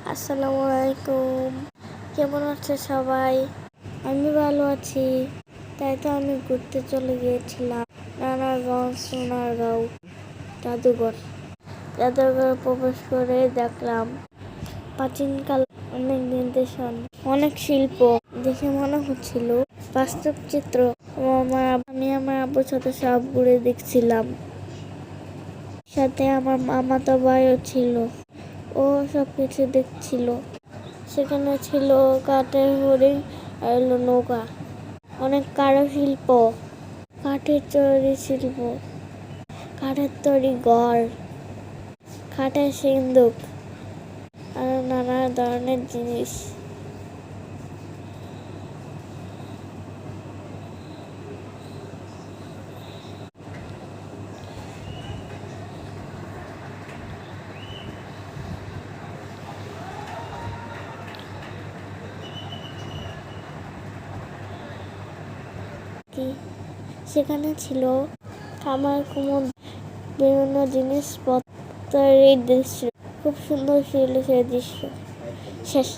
আসসালামু আলাইকুম। কেমন আছে সবাই? আমি ভালো আছি। তাই তো আমি ঘুরতে চলে গিয়েছিলাম নানারগঞ্জ সোনারগাঁও জাদুঘর। জাদুঘরে প্রবেশ করে দেখলাম প্রাচীনকাল অনেক নিদর্শন, অনেক শিল্প। দেখে মনে হচ্ছিল বাস্তব চিত্র। আমি আমার আব্বুর সাথে সব ঘুরে দেখছিলাম। সাথে আমার মামাতো ভাইও ছিল, ও সবকিছু দেখছিল। সেখানে ছিল কাঠের হরিণ আর নৌকা, অনেক কারুশিল্প, কাঠের তৈরি শিল্প, কাঠের তৈরি ঘর, কাঠের সিন্দুক আর নানা ধরনের জিনিস। সেখানে ছিল খামার কুমোর, বিভিন্ন জিনিসপত্রের দৃশ্য। খুব সুন্দর ছিল সেই দৃশ্য। শেষ।